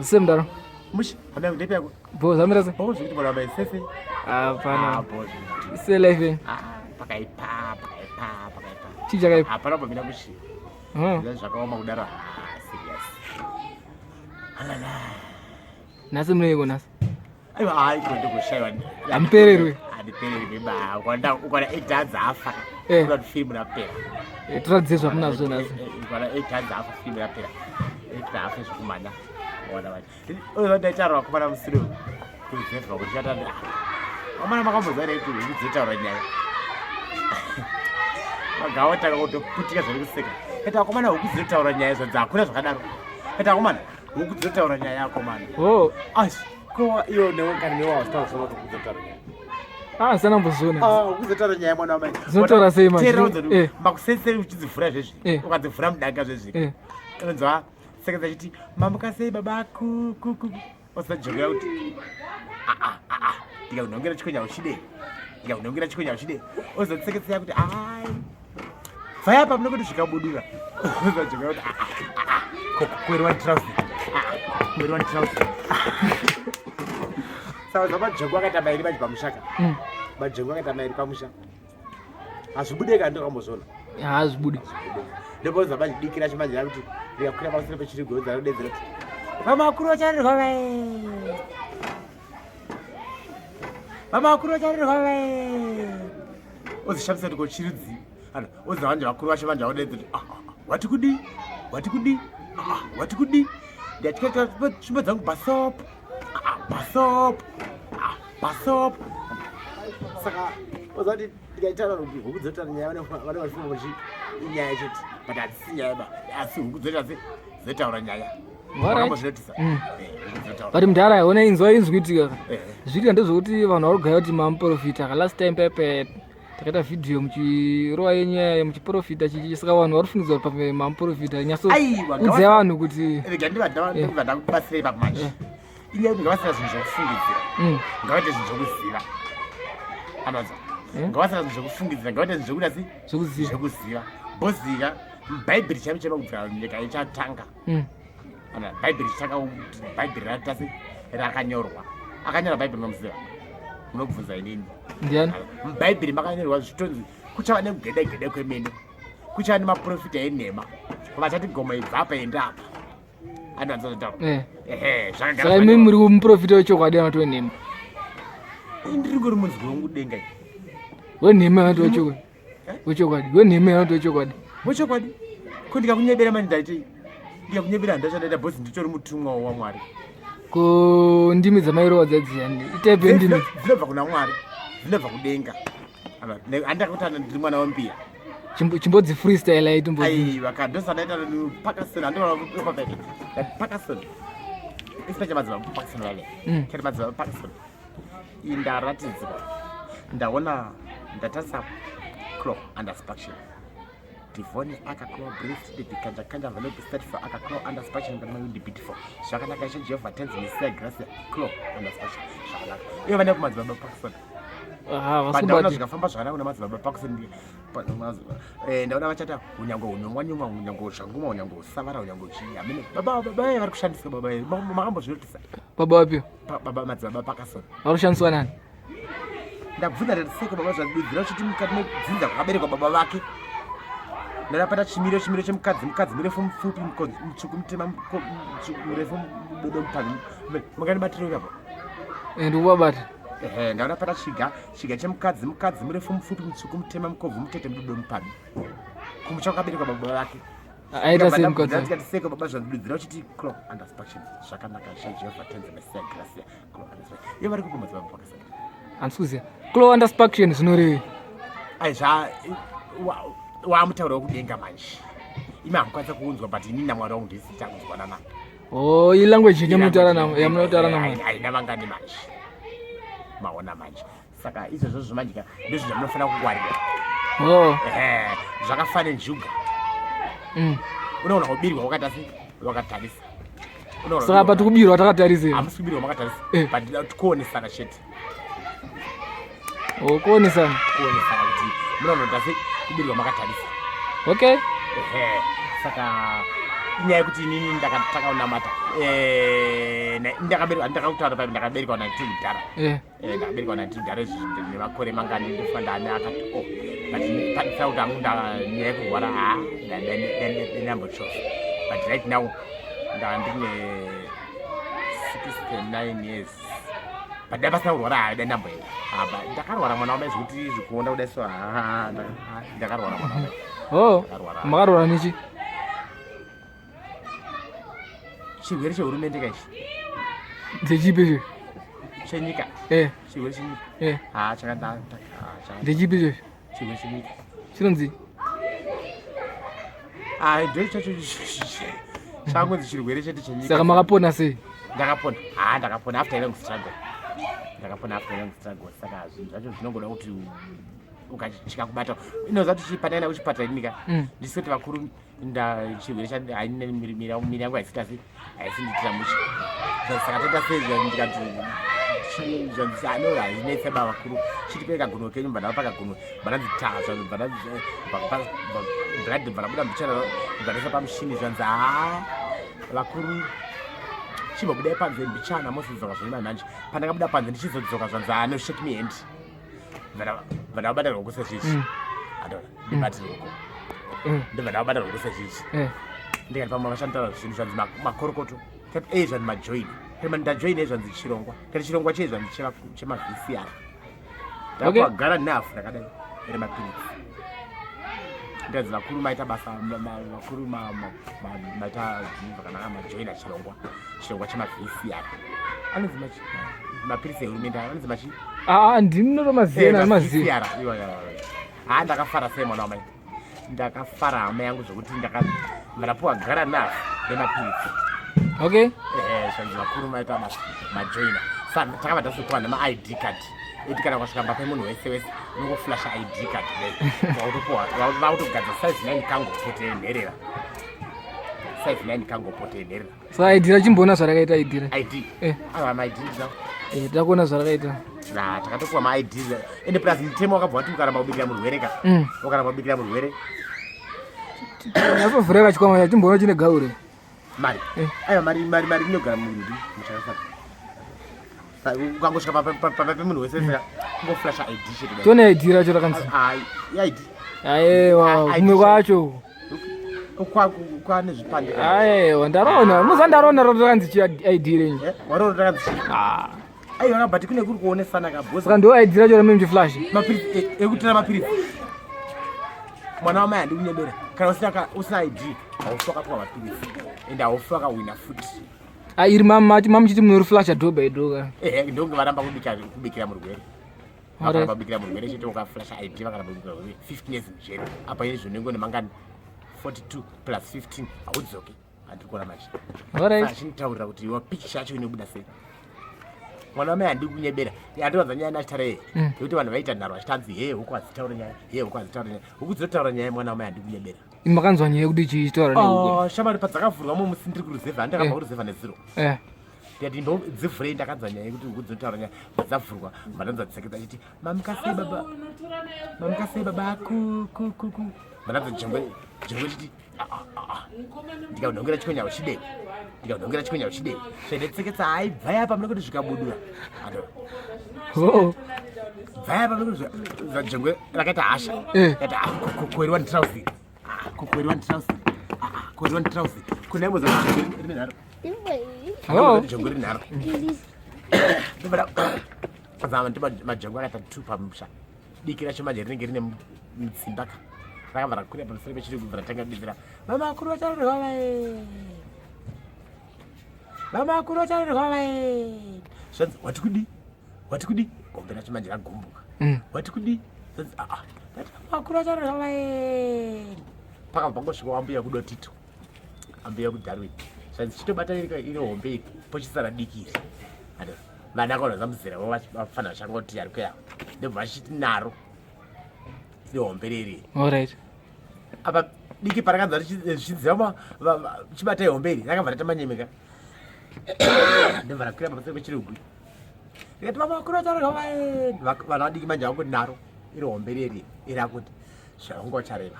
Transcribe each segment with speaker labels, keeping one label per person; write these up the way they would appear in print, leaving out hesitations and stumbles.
Speaker 1: Semdaro.
Speaker 2: Mush, hamna ndepi yako.
Speaker 1: Boza miraze.
Speaker 2: Boza kuti bora baisese.
Speaker 1: Hapana.
Speaker 2: Boza.
Speaker 1: Selefe.
Speaker 2: Pakaipa.
Speaker 1: Chija kai.
Speaker 2: Hapana pamina mushi. Zvakaoma kudara. Serious. Halala.
Speaker 1: Nasi mleko nasi.
Speaker 2: Aiwa hayi kwende kushaiwa.
Speaker 1: Ampererwe.
Speaker 2: Adipererwe ba. Ukona 8 days afa. Kuna film rapera.
Speaker 1: Tradizwa kunazo nazo.
Speaker 2: Ukona 8 days afa film rapera. Afa zvikumanya. Ona vati. Ndaitaura kumana musiro. Kuzeva kuchata. Amana makambozana kuti nditaura nyaya. Magawata kutoputika zviri kuseka. Eta komana hukuzotaura nyaya zvodza hakuna zvakadaro. Eta komana hukuzotaura nyaya yako mana.
Speaker 1: Oh,
Speaker 2: asi ko iyo newekani newastaura kuti hukuzotaura nyaya.
Speaker 1: Sana mbozona.
Speaker 2: Hukuzotaura nyaya mwana wamai.
Speaker 1: Zotaura sei manje.
Speaker 2: Makusese uchidzivhura zvezvi. Ukadzivhura mudanga zvezvi. Unonzwa saka zachiti mamuka sei baba kuku. Osajoga kuti ndikaunongera chikonya uchide. Ozotseketsea kuti ai. Faya pa mnokuti zvikabudura. Osajoga kuti kwerwa trouser. Saka zvabajogo akaita mairi bachi pamushaka. Bajogo akaita mairi pamusha. Azvibude kandi wakambozona.
Speaker 1: Azvibude.
Speaker 2: Ndipo zabadikira chimanje kuti ndikakwira pasire pechirigodza rodedzera kuti Mama akuru acharirwa we. Ozishamisa kuti chiridzi. Oza vanje vakuru vacho vanje vodedzera wati kudi. Ndatikata chimba dzangu basop. Saka ozati ndikaitana kuti huku dzotara nyaya vane vafunga kuti inyaya chete. But hadzisi nyaya ba. Asi huku dzotaura nyaya.
Speaker 1: But mdara yaona inzwitika. Zvitika ndezvokuti vanhu varikugaya kuti mamuprofita. Last time pepe takaita video muchirowa yenyaya muchiprofita saka vanhu varifungidzwa kuti pape mamuprofita nyaso udza vanhu kuti
Speaker 2: ndivada kubatsirei pakumanje. Inyaya kuti ngavasira zvinhu zvokufungidzira. Ngavaite zvinhu zvokuziva. Anonza. Ngavasira zvinhu zvokufungidzira. Ngavaite zvinhu zvokuziva. Bhoziva mubhaibheri chaivo kubvira nyika ichatanga. Ana Bible chaka Bible ratasi rakanyorwa. Akanyora Bible nomuziva. Unobvunza inini.
Speaker 1: Ndiani?
Speaker 2: Bible makanyorwa zvitonzi kuchava negedegede kwemene. Kuchava nemaprofita enhema. Vachati goma ibva apa enda apa. Anonza kuti
Speaker 1: zvakagara. Saka imi muri muprofita wechokwadi kana kuti wenhema?
Speaker 2: Ndiri munzi wengudenga.
Speaker 1: Wenhema kana kuti wechokwadi? Wenhema kana kuti wechokwadi?
Speaker 2: Wechokwadi. Ko ndikakunyebera mani ndaitei? Ndikakunyebera ndachadaita bhosi nditori mutumwa waMwari.
Speaker 1: Ko ndimi dzamairowa dzadziyani. Itepe ndimi.
Speaker 2: Dzinobva kuna Mwari. Dzinobva kudenga. Andakutana ndiri mwana wambiya.
Speaker 1: Chimbodzi freestyle aitumbo.
Speaker 2: Aiwa kadosa ndaita Parkerson andora kwa bebe. Parkerson. Isipecha madzva Parkerson wale. Kati madzva Parkerson. Indaratidzwa. Ndaona ndatasa clock under inspection. Tivoni akakloa brief dikanja vale start for akakloa under inspection kana ndi beautiful. Zvakanaka ishe Jehovah tends me say grace cloa under inspection. Zvakanaka. Iyo vane kumadzva Parkerson. Vasubati zvikafamba zvakanaka kuna madzva Parkerson ndi ndaona vachata unyango unyongwa unyango zvanguma unyango usavara unyango chiya. Baba vari kushandisa baba makambo zvinotisa. Baba wapi? Baba madzva Parkerson.
Speaker 1: Varushandiswa nani?
Speaker 2: Ndabvunza kuti seko baba zvadudzira kuti mukati medzinza kwakaberekwa baba vake. Ndapata chimiro chemukadzi murefu mupfupi mutsvuku mutema murefu mudodo mupani. Mungani batiro yapo.
Speaker 1: Ndikubabata.
Speaker 2: Ndaona pata chiga chemukadzi murefu mupfupi mutsvuku mutema mukobvu mutete mudodo mupani. Kumucha kwakaberekwa baba vake.
Speaker 1: Aita sei mukadzi?
Speaker 2: Ndati seko baba zvadudzira kuti clock under inspection. Zvakanaka Jehovah tends me grace clock under inspection. Iyo vari kupomodza baba vake.
Speaker 1: Ansuze. Clock under inspection zvinorei?
Speaker 2: Wamutauro wekudenga manje. Imi hamukwanisa kuunzwa but inini naMwari wangu ndisita kunzwana naye.
Speaker 1: Oh, ilanguage yamunotaura namwe.
Speaker 2: Haina vangani manje. Maona manje. Saka izvozvo zvomanje ndizvo zvamunofanira kungwarira. Zvakafanana njuga. Unoona kubirwa wakatarisa.
Speaker 1: Saka pati kubirwa takatarisa.
Speaker 2: Hamusi kubirwa makatarisa. But tikuonesana chete.
Speaker 1: Kuonesana
Speaker 2: kuti munoona kuti kubirwa makatarisa.
Speaker 1: Okay.
Speaker 2: Saka inyaya yekuti inini ndakaunamata ndakakutaura paipo ndakaberekwa 19 kudhara ndakaberekwa 19 kudhara nemakore mangani ndofa ndane akati patisa kuti angu nyaya yekurwara ndambochosa but right now ndandine 69 years but ndapasina kurwara ndamboenda ndakarwara mwana wamai zvekuti zvikuonda kudai so ndakarwara mwana wamai
Speaker 1: makarwara nechi
Speaker 2: chirwere chehurumende kaichi
Speaker 1: ndechipi
Speaker 2: chenyika chirwere chenyika
Speaker 1: ndechipi
Speaker 2: chirwere chenyika
Speaker 1: chinonzi
Speaker 2: ndo chacho changonzi chirwere chete chenyika.
Speaker 1: Saka makapona sei?
Speaker 2: Ndakapona after long struggle. Saka zvinhu zvacho zvinongoda kuti ukachika kubata inoza kuti chipatana kuchipatara inika ndisoti vakuru chirwere chaine miri yangu haisitasi haisinditira muchi saka toita sei ndikati zvanzinetsa vakuru chitipereka guno kenyu mbada pakaguno mbananzitaza blood mbanabuda mbichana mbanesa pamushini zvanzi vakuru chimbobuda panze mbichana mosizodzoka zviri manje pandakabuda panze ndichizodzoka zvanzi no shake me hand vandabata roko sezvichi ndibati roko ndivandabata roko sezvichi ndikati pamwe vashanitaura zvinhu zvanzi makorokoto kati zvanzi majoin kati ndajoin zvanzi chirongwa kati chirongwa chei zvanzi chemavhisi aya ndakagara nafu ndakadai ere mapiritsi ndikadzi vakuru maita basa vakuru maita zvakanaka majoina chirongwa chemavhisi aya anonzi mapiritsi ehurumende aya anonzi machi
Speaker 1: ndinotomaziyana
Speaker 2: maziara ndakafara sei mwana wamai ndakafara hama yangu zvokuti ndakapuwa gara nafu nemapiritsi zvanzi vakuru maita basa majoina saka takabata sekuwa nema-id card iti kana kwasvika mba pemunhu wese wese unongoflasha id card vakutogadza size 9 kangopotenherera
Speaker 1: saka id rachimboona zvarakaita id
Speaker 2: maid
Speaker 1: takuona zvarakaita
Speaker 2: takatopuwa maid ende plus mutemo wakabva wati ukaramba kubikira murwere ka ukaramba kubikira murwere
Speaker 1: nyasovhura kachikwama chachimboona chine gaure
Speaker 2: mari mari inogara murindi muchakasaka ukangosvika papemunhu wese saka ungoflasha id chete
Speaker 1: tione id racho rakanzi
Speaker 2: id
Speaker 1: aiwa kumwe kwacho
Speaker 2: kwane zvipande
Speaker 1: aiwa ndaroona muza ndaroona rakanzi chi id renyu
Speaker 2: waroona rakanzi aiwa but kune kuri kuonesana kabosi
Speaker 1: saka ndo id racho ramene mchiflash
Speaker 2: mapiritsi ekutira mapiritsi mwana wamai handi kunyebera kana usina id haufi wakapuwa mapiritsi ende haufi wakawina futi
Speaker 1: iri mamuchiti munori flasha do by do
Speaker 2: ndonge varamba kubikira murwere vakaramba kubikira murwere chete ukaflasha id vakaramba kubikira murwere 15 years mujeri apa ine zvonengo nemangani 42 plus 15 haudzoki handiri kuona machi achinitaurira kuti iwa pikicha yacho inobuda sei mwana wamai handi kunyebera handiwadza nyaya nachitara yeye yekuti vanhu vaita nharo vachitanzi huku hadzitaura nyaya huku dzinotaura nyaya mwana wamai handi kunyebera
Speaker 1: makanzwa nyaya yekuti chichitaura
Speaker 2: shamari padzakavhurwa momusi ndiri kuruzevha handakabva kuruzevha neziro ndikati dzivhurei ndakanzwa nyaya yekuti huku dzinotaura nyaya padzavhurwa mbananza dzekeza achiti mamukasei baba kukuku mbananza jengwe chiti ndikaunhongera chikonyawo chidei zvedetseketsa hai bvai apa mune kuti zvikabudura bvai apa mune kuti zvajengwe rakaita hasha kati kukweriwa nditrausi kuna imwe zajengwe rine nharo jengwe rine nharo zama ndi majengwe akatatu pamusha diki racho manje rinenge rine mutsimbaka rakabva rakwira pamusoro pechiri kubva ratanga kudivira mama akuru vacharirwa vae zvanzi wati kudi gombe racho manje ragumbuka wati kudi zvanzi mama akuru vacharirwa vae pakabva ngosvika wambuya kudo Tito ambuya kudarwini zvanzi chitobata ine hombe iri pochisara diki iri vana akaonazva muzera vafanira vachangoti ari kuyavo ndobva vachiti naro ihombe reri apa diki parakanza zvidziva chibata ihombe iri rakabva ratamanyemeka ndobva rakwira pamusoro pechirugwi ikati mama vakuru vacharirwa vaeni vanhu vadiki manje vangoti naro iri hombe reri iri akuti zvaungo chareva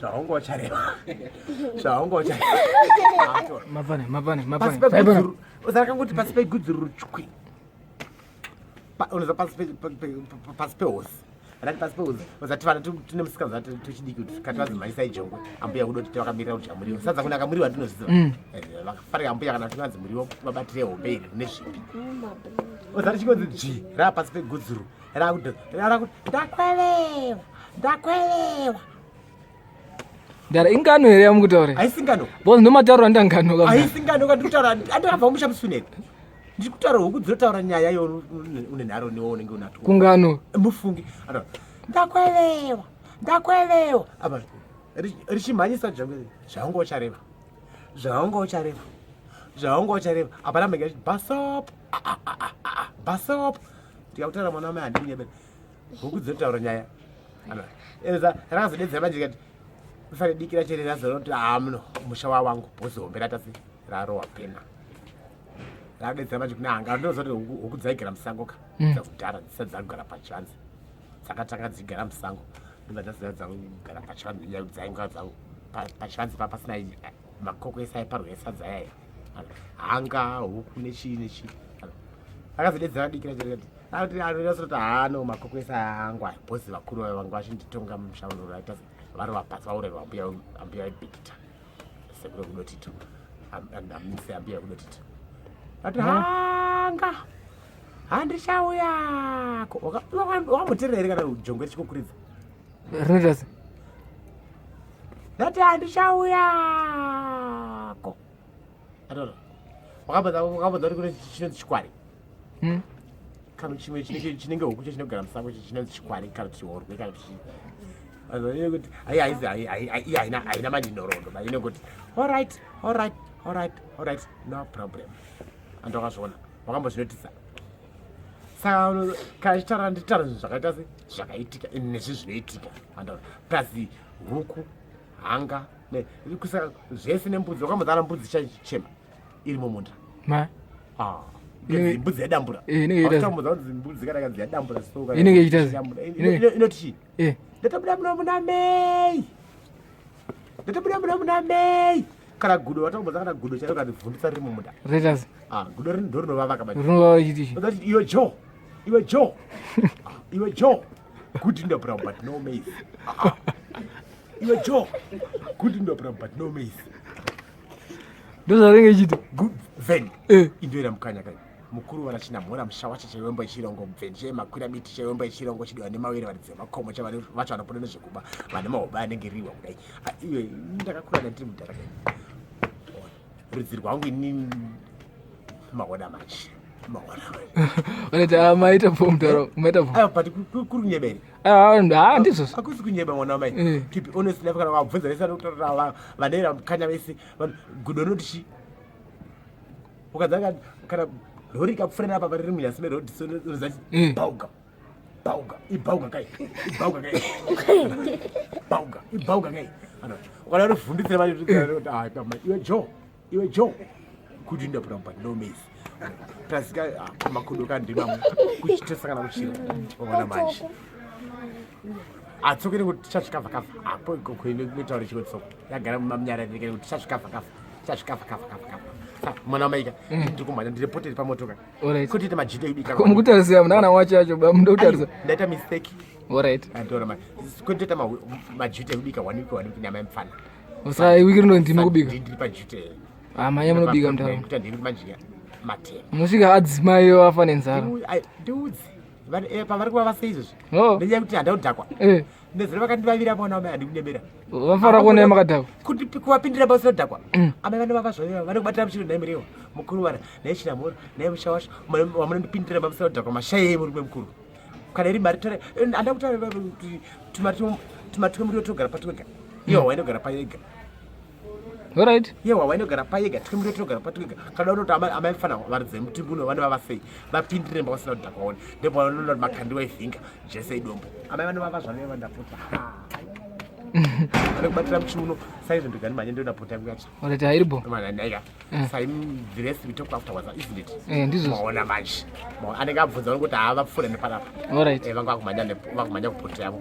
Speaker 2: zvaungochareva
Speaker 1: mapane
Speaker 2: uzakangoti pasi pegudzururu chwi unoza pasi pehosi rati pasi pehosi uzati vana tine musikaza tochidiki kuti kati vazimhanyisa ijongwe ambuya kuda kuti vakamirira kuti amuriwo sadza kuna akamuriwa ndinoziva vakafarika ambuya kana kuti vanzi muriwo vabatire hombe iri nezvipi uzati chikonzi dzvi raa pasi pegudzururu rakuti ndakwelewa
Speaker 1: ndara ingano here yamukutaura
Speaker 2: haisingano
Speaker 1: bcause ndomataura ndangano
Speaker 2: haisingano kandikutaura andikabva muchamusuneri ndikutaura huku dzinotaura nyaya iyo une nharo newo unenge unato
Speaker 1: kungano
Speaker 2: mufungi ndakwelewa apa richimhanyisa jongwe zvaungochareva apana menge achiti basop ndikakutaura mwana wamai handinyebere huku dzinotaura nyaya rakazodedzera manje kati ufane dikira chete razonoti muno musha wawangu bhozi hombe ratasi rarowa pena radedzera manje kuna hanga ndozoti huku dzaigara musango ka dzakudhara dzisati dzakugara pachivanze dzakatanga dzigara musango ndobadzadzakugara pachivanze nyaya dzainga pachivanze papasina makoko ese aiparwa esadza yaya hanga huku nechii akazodedzera dikira chete kati anosoti hano makoko ese angu bhozi vakuru vangu vachinditonga mushauro raita vari vapasi vaurerwa ambuya ebhikita sekure kudotito amise ambuya kudotito ati hanga handichauyako wakamboteerera here kana jongwe richikukuridza
Speaker 1: rinotasi
Speaker 2: ndati handichauyako atona wakambodza kuti kune chinonzi chikwari kana chimwe chinenge huku chinogara musango chinonzi chikwari kana chihorwe kana kuti haina mandinorondo mainekuti alright no problem ando wakazviona wakambozvinotisa saka kana chitaura nditaura zvinhu zvakaita se zvakaitika nezvi zvinoitika andaura plus huku hanga kusaka zvese nembudzi wakambozara mbudzi chema iri mumunda mbudzi yadambura akamboza kuti mbudzi kana kanzi yadambura
Speaker 1: inenge ichitazi
Speaker 2: inoti chii ndatobuda muno munamei kana gudo watakumboza kana gudo chairo kanivhundisa riri mumunda
Speaker 1: retazi
Speaker 2: gudo ndo rinovava
Speaker 1: rinovava chitichi
Speaker 2: iwe joe good in the brown but no maize iwe joe good in the brown but no maize
Speaker 1: ndozvaringe ichiti
Speaker 2: then indoera mukanya kai mukuru vanachinamhura musha wacho chaiwembo yechirongo mveni chemakwira biti chaiwembo yechirongo chidiwa nemawiri varidzi vemakomo vacho vanopona nezvekuba vane mahoba anenge riwa kudai iwe ndakakura ndiri mudhara kai rudzi rwangu ini maona machi
Speaker 1: vanati maita po mutauro maita po
Speaker 2: but kuri kunyeberi
Speaker 1: ndizvo
Speaker 2: akusi kunyeba mwana wamai tipi honestly kana wabvunza vese vanokutaura vanera mukanya vese gudo notichi ukadzaka kana lori ikapfuurira apa pariri munyasi merodhi sonozati ibhauga kai ukada rivhunditsire iwe joe kuti ndapura but no maize plasika makudo kandimamo kuchitesa kana kuchira ona manje atsokere kuti chachikavhakavha apo ikokoinotaura chikotsoko yagara mumamnyara ndikere kuti chachikavhakavha mwana wamaika ndiri kumhanya ndirepoteri pamotoka kutiite majita ibika
Speaker 1: mukutarisira munana wacho acho muda kutarisa
Speaker 2: ndaita mistake
Speaker 1: alright
Speaker 2: andora kutiita majita ekubika 1 week nyama yemufana
Speaker 1: saka wiki rino ndima kubika
Speaker 2: ndiri pajita
Speaker 1: manya munobika mutauro
Speaker 2: kuti ndiri manje matema
Speaker 1: munosvika adzimai vafa nenzara
Speaker 2: ndiudzi pavari kuva vase izvozvi ndenyaya kuti handaudhakwa ndezere vakandivavira mwana wamai handikunyemera
Speaker 1: vafara kuonai makadhakwa
Speaker 2: kuti kuvapindira basinodhakwa amai vanovava zvavo vari kubatira muchiro nhai muriwo mukuru vana nhai chinamhura nhai mushawasha wamunondipindira basinodhakwa mashai ei muri mukuru kana iri mari tore handa kutaura kuti tumari muriwo togara patwega iwo wainogara payega
Speaker 1: alright
Speaker 2: yewa wainogara payega twemuriwo togara patwega kana unoti amai fana varidze mutimbuno vanova vasei vapindire mbasina kudhakwaona ndipo vanonoti makandi waivhinga zvese idombo amai vanovava zvanoe vandapota vanokubatira muchiuno saizvo ndogani manye ndonapota yangu yacho
Speaker 1: alright hairibo
Speaker 2: mananaika sai the rest we talk afterwards isn't it
Speaker 1: ndizvo
Speaker 2: maona manje anenge abvunza vanoti vapfuura nepanapa
Speaker 1: alright
Speaker 2: vanga vakumhanya kupota yavo